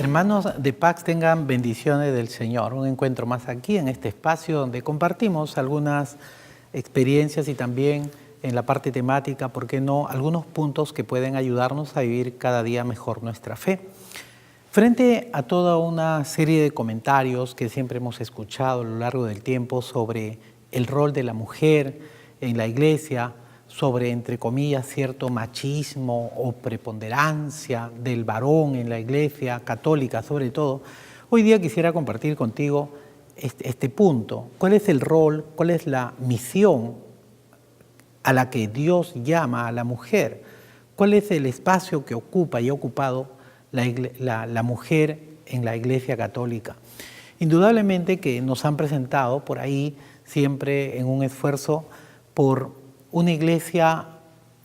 Hermanos de Pax, tengan bendiciones del Señor. Un encuentro más aquí en este espacio donde compartimos algunas experiencias y también en la parte temática, ¿por qué no?, algunos puntos que pueden ayudarnos a vivir cada día mejor nuestra fe. Frente a toda una serie de comentarios que siempre hemos escuchado a lo largo del tiempo sobre el rol de la mujer en la iglesia, sobre, entre comillas, cierto machismo o preponderancia del varón en la iglesia católica sobre todo, hoy día quisiera compartir contigo este punto. ¿Cuál es el rol, cuál es la misión a la que Dios llama a la mujer? ¿Cuál es el espacio que ocupa y ha ocupado la mujer en la iglesia católica? Indudablemente que nos han presentado por ahí siempre en un esfuerzo por una iglesia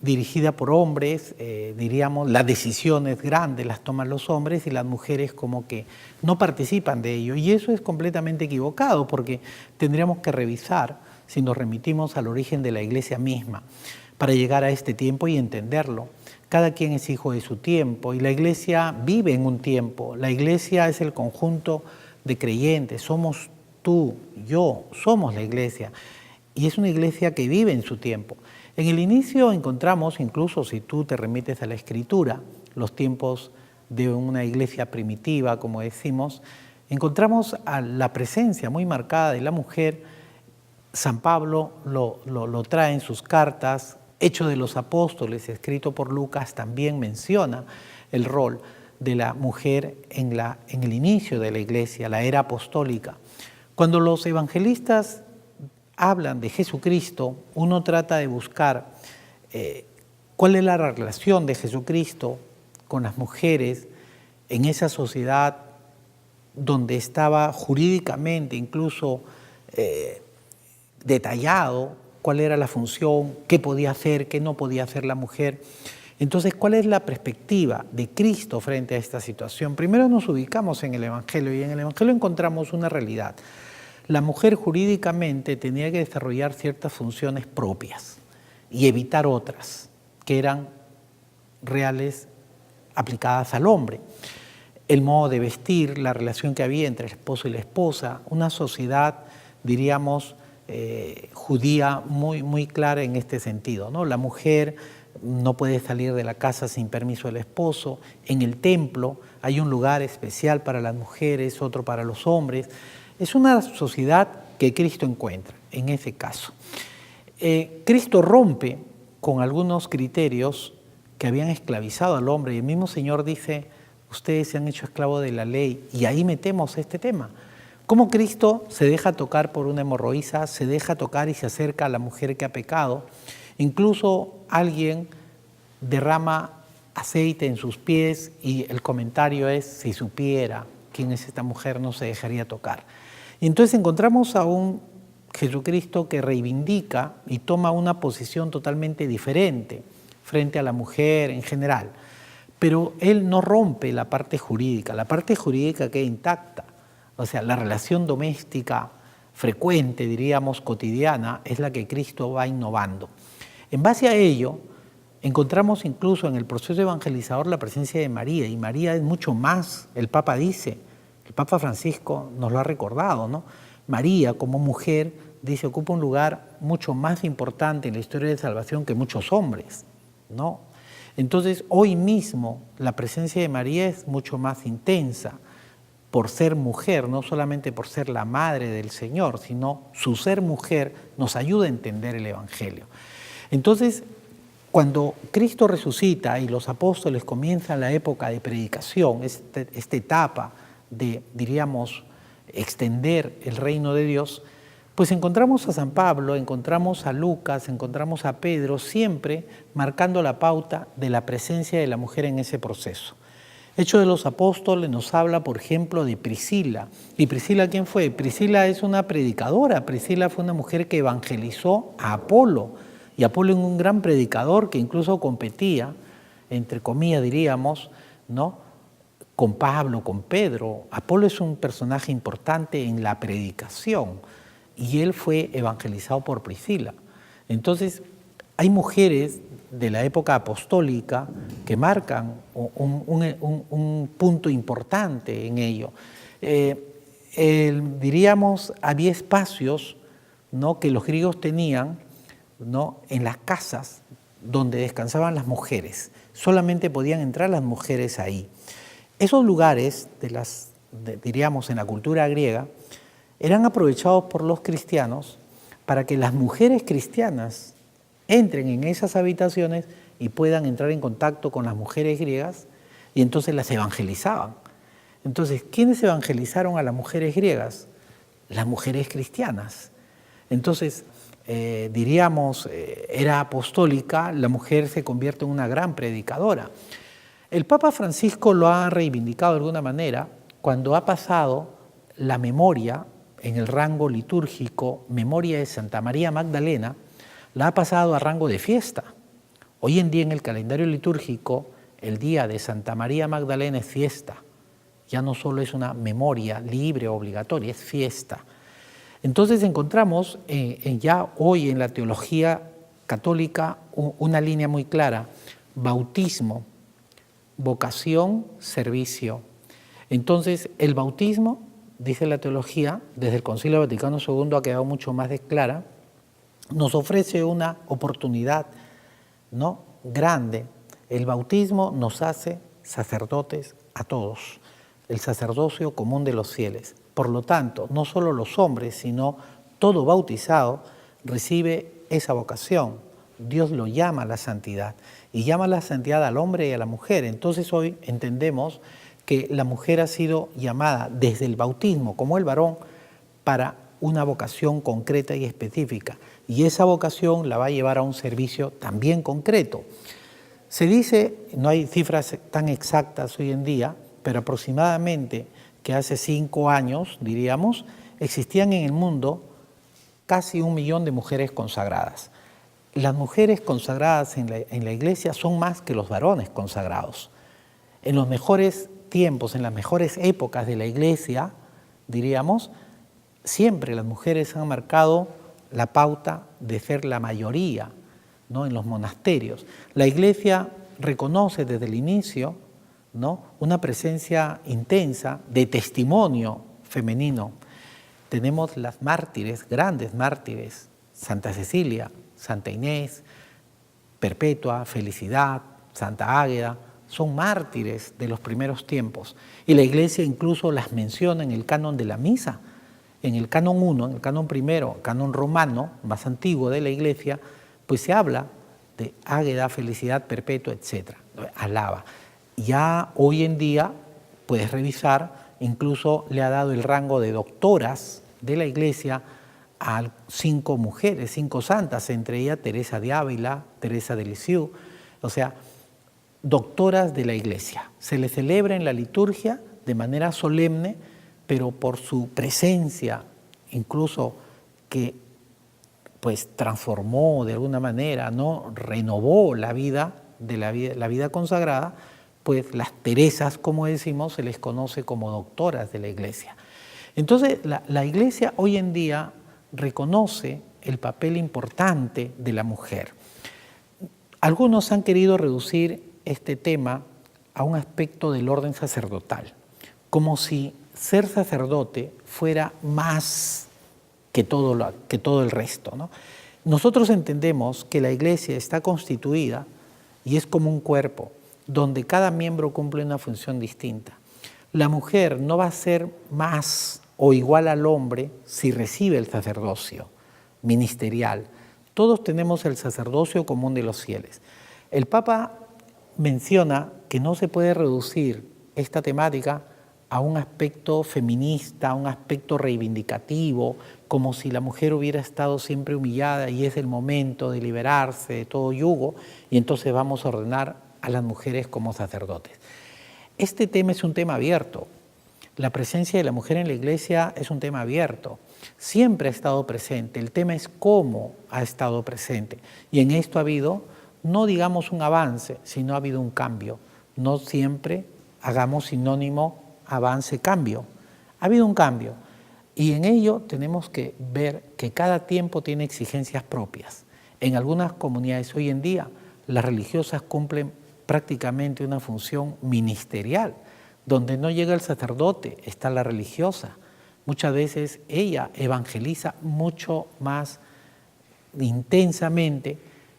dirigida por hombres, diríamos, las decisiones grandes las toman los hombres y las mujeres como que no participan de ello. Y eso es completamente equivocado porque tendríamos que revisar si nos remitimos al origen de la iglesia misma para llegar a este tiempo y entenderlo. Cada quien es hijo de su tiempo y la iglesia vive en un tiempo. La iglesia es el conjunto de creyentes, somos tú, yo, somos la iglesia. Y es una iglesia que vive en su tiempo. En el inicio encontramos, incluso si tú te remites a la Escritura, los tiempos de una iglesia primitiva, como decimos, encontramos a la presencia muy marcada de la mujer. San Pablo lo trae en sus cartas. Hechos de los Apóstoles, escrito por Lucas, también menciona el rol de la mujer en el inicio de la iglesia, la era apostólica. Cuando los evangelistas hablan de Jesucristo, uno trata de buscar cuál es la relación de Jesucristo con las mujeres en esa sociedad donde estaba jurídicamente incluso detallado cuál era la función, qué podía hacer, qué no podía hacer la mujer. Entonces, ¿cuál es la perspectiva de Cristo frente a esta situación? Primero nos ubicamos en el Evangelio y en el Evangelio encontramos una realidad. La mujer jurídicamente tenía que desarrollar ciertas funciones propias y evitar otras que eran reales aplicadas al hombre. El modo de vestir, la relación que había entre el esposo y la esposa, una sociedad, diríamos, judía muy clara en este sentido, ¿no? La mujer no puede salir de la casa sin permiso del esposo. En el templo hay un lugar especial para las mujeres, otro para los hombres. Es una sociedad que Cristo encuentra en ese caso. Cristo rompe con algunos criterios que habían esclavizado al hombre y el mismo Señor dice, ustedes se han hecho esclavos de la ley, y ahí metemos este tema. Cómo Cristo se deja tocar por una hemorroísa, se deja tocar y se acerca a la mujer que ha pecado. Incluso alguien derrama aceite en sus pies y el comentario es, si supiera quién es esta mujer no se dejaría tocar. Y entonces encontramos a un Jesucristo que reivindica y toma una posición totalmente diferente frente a la mujer en general. Pero Él no rompe la parte jurídica queda intacta. O sea, la relación doméstica frecuente, diríamos cotidiana, es la que Cristo va innovando. En base a ello, encontramos incluso en el proceso evangelizador la presencia de María, y María es mucho más, el Papa dice, el Papa Francisco nos lo ha recordado, ¿no? María como mujer, dice, ocupa un lugar mucho más importante en la historia de salvación que muchos hombres, ¿no? Entonces, hoy mismo la presencia de María es mucho más intensa por ser mujer, no solamente por ser la madre del Señor, sino su ser mujer nos ayuda a entender el Evangelio. Entonces, cuando Cristo resucita y los apóstoles comienzan la época de predicación, esta etapa de, diríamos, extender el reino de Dios, pues encontramos a San Pablo, encontramos a Lucas, encontramos a Pedro, siempre marcando la pauta de la presencia de la mujer en ese proceso. Hechos de los Apóstoles nos habla, por ejemplo, de Priscila. ¿Y Priscila quién fue? Priscila es una predicadora. Priscila fue una mujer que evangelizó a Apolo. Y Apolo es un gran predicador que incluso competía, entre comillas diríamos, ¿no?, con Pablo, con Pedro. Apolo es un personaje importante en la predicación y él fue evangelizado por Priscila. Entonces, hay mujeres de la época apostólica que marcan un punto importante en ello. Diríamos, había espacios, ¿no?, que los griegos tenían, ¿no?, en las casas donde descansaban las mujeres. Solamente podían entrar las mujeres ahí. Esos lugares, diríamos, en la cultura griega, eran aprovechados por los cristianos para que las mujeres cristianas entren en esas habitaciones y puedan entrar en contacto con las mujeres griegas, y entonces las evangelizaban. Entonces, ¿quiénes evangelizaron a las mujeres griegas? Las mujeres cristianas. Entonces, diríamos, era apostólica, la mujer se convierte en una gran predicadora. El Papa Francisco lo ha reivindicado de alguna manera cuando ha pasado la memoria en el rango litúrgico, memoria de Santa María Magdalena, la ha pasado a rango de fiesta. Hoy en día en el calendario litúrgico, el día de Santa María Magdalena es fiesta. Ya no solo es una memoria libre o obligatoria, es fiesta. Entonces encontramos ya hoy en la teología católica una línea muy clara: bautismo, vocación, servicio. Entonces el bautismo, dice la teología, desde el Concilio Vaticano II ha quedado mucho más clara, nos ofrece una oportunidad, ¿no?, grande. El bautismo nos hace sacerdotes a todos, el sacerdocio común de los fieles. Por lo tanto, no solo los hombres, sino todo bautizado recibe esa vocación. Dios lo llama a la santidad, y llama a la santidad al hombre y a la mujer. Entonces hoy entendemos que la mujer ha sido llamada desde el bautismo, como el varón, para una vocación concreta y específica. Y esa vocación la va a llevar a un servicio también concreto. Se dice, no hay cifras tan exactas hoy en día, pero aproximadamente que hace 5 años, diríamos, existían en el mundo casi 1 millón de mujeres consagradas. Las mujeres consagradas en la iglesia son más que los varones consagrados. En los mejores tiempos, en las mejores épocas de la iglesia, diríamos, siempre las mujeres han marcado la pauta de ser la mayoría, ¿no?, en los monasterios. La iglesia reconoce desde el inicio, ¿no?, una presencia intensa de testimonio femenino. Tenemos las mártires, grandes mártires, Santa Cecilia, Santa Inés, Perpetua, Felicidad, Santa Águeda, son mártires de los primeros tiempos. Y la iglesia incluso las menciona en el canon de la misa. En el canon 1, en el canon primero, canon romano, más antiguo de la iglesia, pues se habla de Águeda, Felicidad, Perpetua, etc. Alaba. Ya hoy en día puedes revisar, incluso le ha dado el rango de doctoras de la iglesia a 5 mujeres, 5 santas, entre ellas Teresa de Ávila, Teresa de Lisieux, o sea, doctoras de la iglesia. Se les celebra en la liturgia de manera solemne, pero por su presencia, incluso que pues transformó de alguna manera, ¿no?, renovó la vida de la vida consagrada, pues las Teresas, como decimos, se les conoce como doctoras de la iglesia. Entonces, la iglesia hoy en día reconoce el papel importante de la mujer. Algunos han querido reducir este tema a un aspecto del orden sacerdotal, como si ser sacerdote fuera más que todo el resto, ¿no? Nosotros entendemos que la iglesia está constituida y es como un cuerpo, donde cada miembro cumple una función distinta. La mujer no va a ser más o igual al hombre si recibe el sacerdocio ministerial. Todos tenemos el sacerdocio común de los fieles. El Papa menciona que no se puede reducir esta temática a un aspecto feminista, a un aspecto reivindicativo, como si la mujer hubiera estado siempre humillada y es el momento de liberarse de todo yugo y entonces vamos a ordenar a las mujeres como sacerdotes. Este tema es un tema abierto. La presencia de la mujer en la iglesia es un tema abierto. Siempre ha estado presente. El tema es cómo ha estado presente. Y en esto ha habido, no digamos un avance, sino ha habido un cambio. No siempre hagamos sinónimo avance-cambio. Ha habido un cambio. Y en ello tenemos que ver que cada tiempo tiene exigencias propias. En algunas comunidades hoy en día las religiosas cumplen prácticamente una función ministerial. Donde no llega el sacerdote, está la religiosa. Muchas veces ella evangeliza mucho más intensamente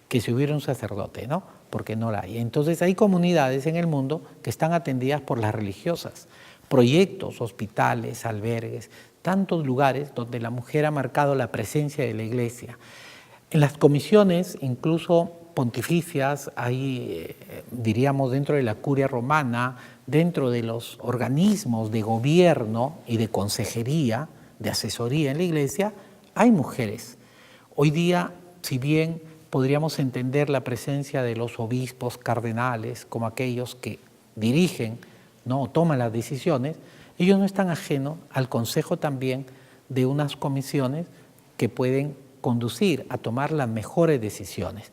que si hubiera un sacerdote, ¿no? Porque no la hay. Entonces hay comunidades en el mundo que están atendidas por las religiosas, proyectos, hospitales, albergues, tantos lugares donde la mujer ha marcado la presencia de la Iglesia. En las comisiones, incluso pontificias, hay, diríamos, dentro de la curia romana, dentro de los organismos de gobierno y de consejería, de asesoría en la Iglesia, hay mujeres. Hoy día, si bien podríamos entender la presencia de los obispos cardenales como aquellos que dirigen, ¿no?, o toman las decisiones, ellos no están ajenos al consejo también de unas comisiones que pueden conducir a tomar las mejores decisiones.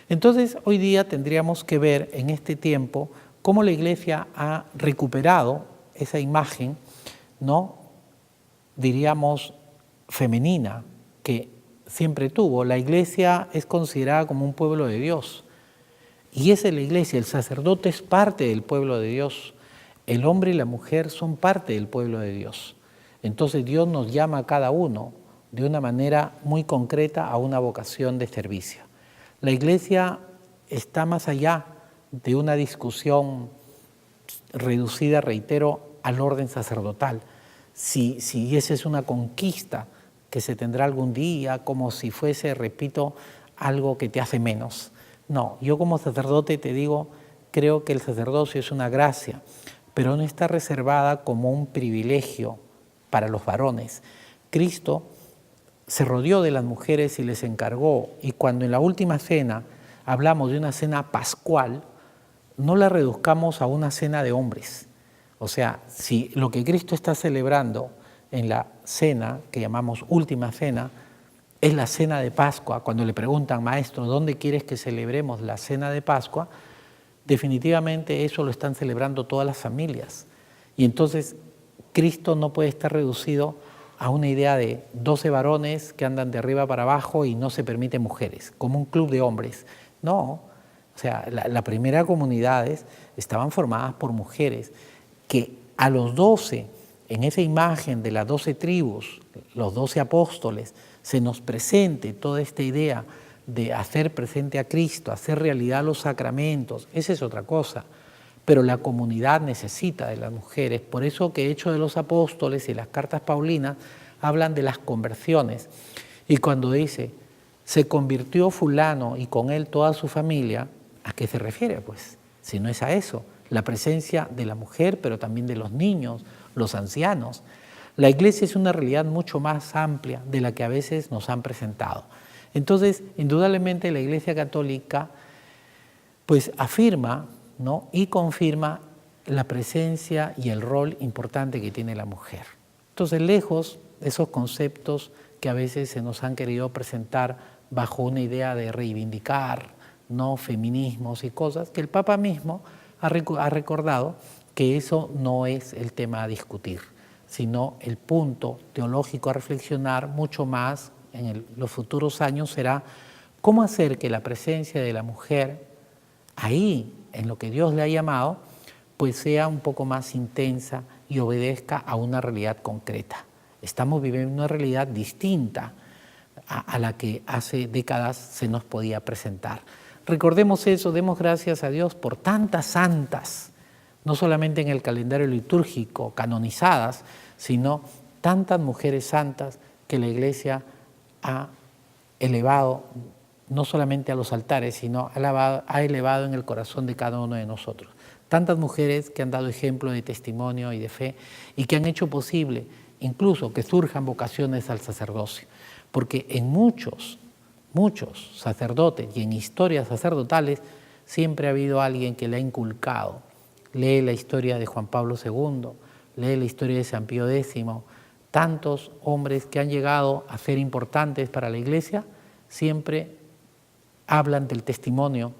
Entonces, hoy día tendríamos que ver en este tiempo cómo la Iglesia ha recuperado esa imagen, ¿no?, diríamos, femenina, que siempre tuvo. La Iglesia es considerada como un pueblo de Dios. Y esa es la Iglesia, el sacerdote es parte del pueblo de Dios. El hombre y la mujer son parte del pueblo de Dios. Entonces Dios nos llama a cada uno de una manera muy concreta a una vocación de servicio. La Iglesia está más allá de una discusión reducida, reitero, al orden sacerdotal. Si esa es una conquista que se tendrá algún día, como si fuese, repito, algo que te hace menos. No, yo como sacerdote te digo, creo que el sacerdocio es una gracia, pero no está reservada como un privilegio para los varones. Cristo se rodeó de las mujeres y les encargó, y cuando en la última cena hablamos de una cena pascual, no la reduzcamos a una cena de hombres. O sea, si lo que Cristo está celebrando en la cena, que llamamos última cena, es la cena de Pascua, cuando le preguntan, maestro, ¿dónde quieres que celebremos la cena de Pascua? Definitivamente eso lo están celebrando todas las familias. Y entonces Cristo no puede estar reducido a una idea de 12 varones que andan de arriba para abajo y no se permite mujeres, como un club de hombres. No, o sea, las primeras comunidades estaban formadas por mujeres que a los 12, en esa imagen de las 12 tribus, los 12 apóstoles, se nos presente toda esta idea de hacer presente a Cristo, hacer realidad los sacramentos, esa es otra cosa. Pero la comunidad necesita de las mujeres, por eso que Hechos de los Apóstoles y las cartas paulinas hablan de las conversiones. Y cuando dice, se convirtió fulano y con él toda su familia, ¿a qué se refiere? Pues, si no es a eso, la presencia de la mujer, pero también de los niños, los ancianos. La Iglesia es una realidad mucho más amplia de la que a veces nos han presentado. Entonces, indudablemente la Iglesia Católica pues afirma, ¿no?, y confirma la presencia y el rol importante que tiene la mujer. Entonces, lejos de esos conceptos que a veces se nos han querido presentar bajo una idea de reivindicar, ¿no?, feminismos y cosas, que el Papa mismo ha recordado que eso no es el tema a discutir, sino el punto teológico a reflexionar mucho más en los futuros años será cómo hacer que la presencia de la mujer ahí, en lo que Dios le ha llamado, pues sea un poco más intensa y obedezca a una realidad concreta. Estamos viviendo una realidad distinta a la que hace décadas se nos podía presentar. Recordemos eso, demos gracias a Dios por tantas santas, no solamente en el calendario litúrgico, canonizadas, sino tantas mujeres santas que la Iglesia ha elevado no solamente a los altares, sino ha elevado en el corazón de cada uno de nosotros. Tantas mujeres que han dado ejemplo de testimonio y de fe y que han hecho posible incluso que surjan vocaciones al sacerdocio. Porque en muchos sacerdotes y en historias sacerdotales siempre ha habido alguien que le ha inculcado. Lee la historia de Juan Pablo II, lee la historia de San Pío X, tantos hombres que han llegado a ser importantes para la Iglesia, siempre hablan del testimonio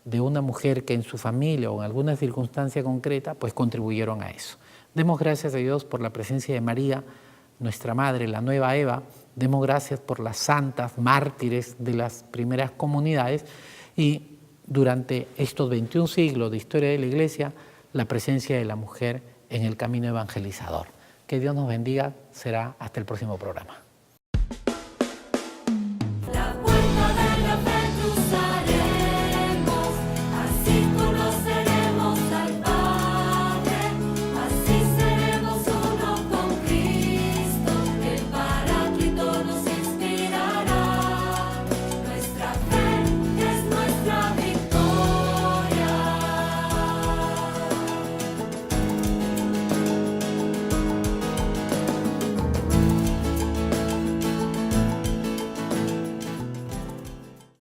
de una mujer que en su familia o en alguna circunstancia concreta, pues contribuyeron a eso. Demos gracias a Dios por la presencia de María, nuestra Madre, la nueva Eva. Demos gracias por las santas mártires de las primeras comunidades y durante estos 21 siglos de historia de la Iglesia la presencia de la mujer en el camino evangelizador. Que Dios nos bendiga. Será hasta el próximo programa.